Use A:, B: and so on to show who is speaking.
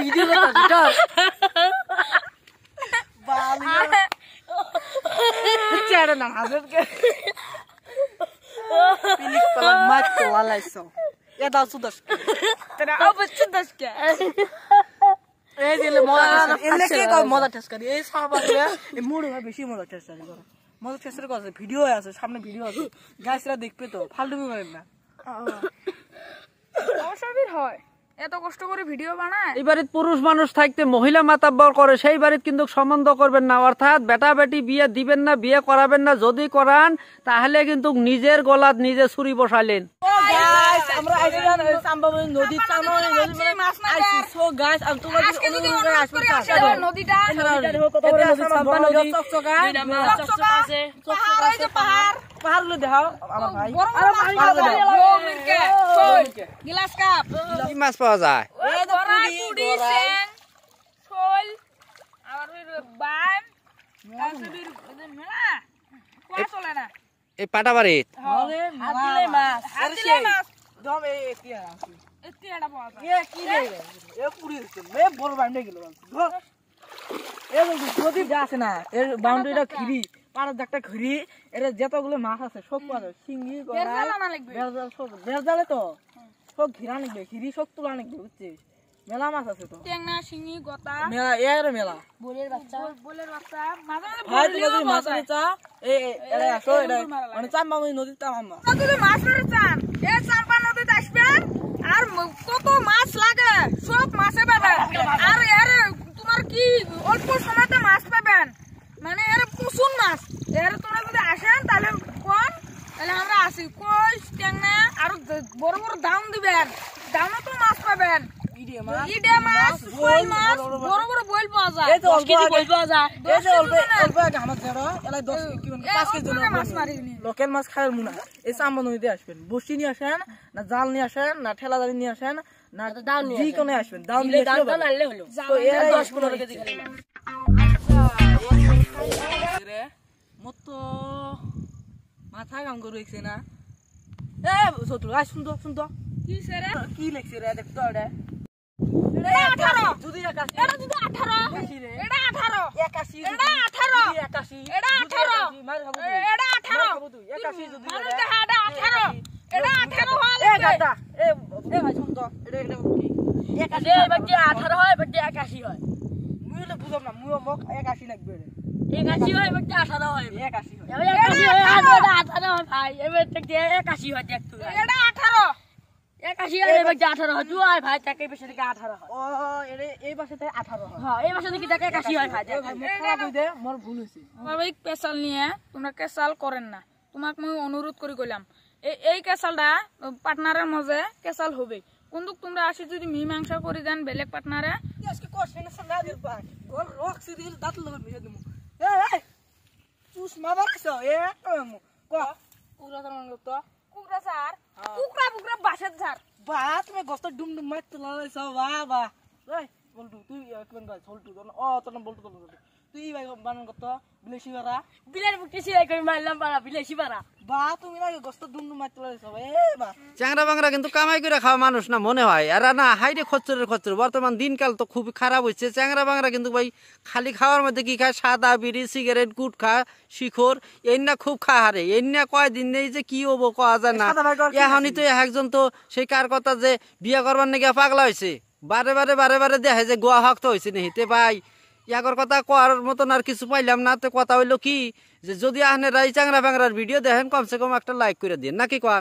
A: video করতে চল বালিয়া চেড়ে না হাজারকে পিলিক পালা মাছ লালাইছো এটা সুদাস
B: তেরা অবশ্য দশকে
A: এই দিলে মজা এলে কে কর মজা টেস্ট করি এই সাবারে এই মুড়ি ভাই বেশি মজা টেস্ট করি মজা টেস্ট করে ভিডিও আছে সামনে ভিডিও আছে গাইসরা দেখবে তো ফালতু করেন না
B: অসবির হয় এত কষ্ট করে ভিডিও বানায়
C: এই বাড়িতে পুরুষ মানুষ থাকতে মহিলা মাতাব্বর করে সেই বাড়িতে কিন্তু সম্বন্ধ করবেন না অর্থাৎ বেটা বেটি বিয়ে দিবেন না বিয়ে করাবেন না যদি করান তাহলে কিন্তু নিজের গলাত নিজে ছুরি বসালেন
A: গাইস আমরা আইছিলাম সাম্বাবতী নদী চামনি নদী মানে মাছ আইছি সো গাইস আমি তোমাদের অনুরোধ করে আসবে
B: নদীটা
A: এটা সাম্বা নদী চকচকা
B: চকচকা আছে পাহাড় এই যে পাহাড়
A: পাহাড় গুলো দেখাও আমার ভাই
B: আরে মিলকে গ্লাস কাপ
C: কি মাছ পাওয়া যায়
A: এই তো
B: পুডি সেং শোল আর বাম আসবির মেলা কোয়া চলে না
C: এই পাটা বাড়িত
A: আরে হাতিলে মাছ
B: হাতিলে মাছ
A: দম এই কি আছে
B: এতে এটা পাওয়া যায়
A: এ কি রে এ পুরি হচ্ছে মে বড় বান্ডে গেল ধর এই নদী যা আছে না এর বাউন্ডারিটা ঘিরি পাড়ার একটা ঘিরি এর যতগুলো মাছ আছে সব পাওয়া যায় শিঙ্গি
B: বেরজালা না লাগবে
A: বেরজাল সব বেরজালে তো সব ঘিরা নিবে ঘিরি সব তুলা নিবে বুঝছিস মেলা মাছ আছে তো
B: টেংনা শিঙি গতা
A: মেলা এর মেলা
B: বলের বাচ্চা মাঝে মাঝে
A: ভাই
B: বলিও
A: তুমি মাছ
B: পাওয়া যায়
A: নিছা এই এরা আসো এটা মানে চাম্বামনি নদীর তামাম্মা
B: যদি মাছ ধরে চান এই চাম্পা নদীতে আসবেন আর কত মাছ লাগে সব মাছে পাবেন আর এর তোমার কি অল্প সময়তে মাছ পাবেন মানে এর প্রচুর মাছ এর তোমরা যদি আসেন তাহলে কোন তাহলে আমরা আসি কই টেংনা আর বড় বড় দাম দিবেন দামে তো মাছ পাবেন ইডে মাছ কই মাছ বড় বড় বইল পাওয়া যায়
A: এই তো অল্প
B: বইল পাওয়া যায়
A: এই যে অল্প অল্প আগে আমার জড়ো এলাই 10 কি 5 কেজি
B: মাছ মারিনি
A: লোকাল মাছ খাওয়ার মুনা এই চাম্বা নদীতে আসবেন বসি নিয়ে আসেন না জাল নিয়ে আসেন না ঠেলা জালি নিয়ে আসেন না দাও নিয়ে যে কোনো আসবেন দাও নিয়ে আনলে হলো তো এর 10-15 কেজি খালি রে মতো মাথা কাম করে রেখছে না এ শত্রু আই শুন তো
B: কি সেরে
A: কি লেখছে রে দেখ তো এটা
B: এটা 18
A: যদি একাশি
B: এটা যদি 18
A: বেশি রে
B: এটা 18
A: একাশি
B: এটা 18
A: একাশি
B: এটা 18
A: মার খাবো
B: এটা 18
A: তুই একাশি যদি
B: মানুষ দেখা এটা 18 এটা 18 হওয়া
A: এ
B: লাগবে
A: গাটা এ ভাই শুন তো এটা কি একাশি
B: এ বাকি 18 হয় বাকি 81 হয়
A: মুই তো বুঝাম না মুই মোক একাশি লাগবে রে
B: 81 হয় বাকি 18 হয়
A: একাশি হয়
B: এবার 81 হয় আর এটা 18 হয় ভাই এবার থেকে 81 হয় দেখ তুই এটা 18 81 হয় বাকি 18 হয় তুই ভাই তাকে বেশি থেকে 18 হয়
A: ও এরে এই পাশেতে 18 হয়
B: হ্যাঁ এই মাসে থেকে তাকে 81 হয় ভাই
A: ভাই মোক খারাপ হই দে মোর ভুল হইছে
B: স্বাভাবিক পেশাল নিয়ে তোমরা কেসাল করেন না তোমাক মই অনুরোধ করে কইলাম এই কেসালটা পার্টনারের মাঝে কেসাল হবে কিন্তু তোমরা আসি যদি মীমাংসা করে দেন বেলেগ পার্টনারে
A: আজকে কোশ্চেন না দিল পাক গোল রক সিরিজ দাঁত লগন মিশে দিমু এই চুস মাবার কিসো এ কমু ক কুকুরা তার তো
B: কুকরা স্যার কুকরা বুকরা বাসার স্যার
A: বা তুমি গস্ত ডুম ডুম মারতে লাগাইছো বা ওই বলটু তুই কেমন গাছ হলটু ও তোর নাম বলটু তুই ভাই বানান কত বিলেশি বারা
B: বিলের বুকটি সিলাই করে মারলাম পারা বিলেসি পারা
A: বা তুমি না গস্ত ডুম ডুম মারতে লাগাইছো এ বা
C: চ্যাংরা বাংরা কিন্তু কামাই করে খাওয়া মানুষ না মনে হয় আর না হাইরে খচ্চরের বর্তমান দিনকাল তো খুবই খারাপ হচ্ছে চ্যাংরা বাংরা কিন্তু ভাই খালি খাওয়ার মধ্যে কি খায় সাদা বিড়ি সিগারেট গুটখা শিখর এই না খুব খাহারে এই না কয়দিন নেই যে কি হবো কয়া যায় না এখনই তো একজন তো সেই কার কথা যে বিয়ে করবার নাকি পাগলা হয়েছে বারে দেখে যে গোয়া হক তো হয়েছে নিহিতে ভাই ইয়াগর কথা কোয়ার মতন আর কিছু পাইলাম না তো কথা হইলো কি যে যদি আহনে রাই চ্যাংরা বাংরার ভিডিও দেখেন কমসে কম একটা লাইক করে দিন নাকি কোয়া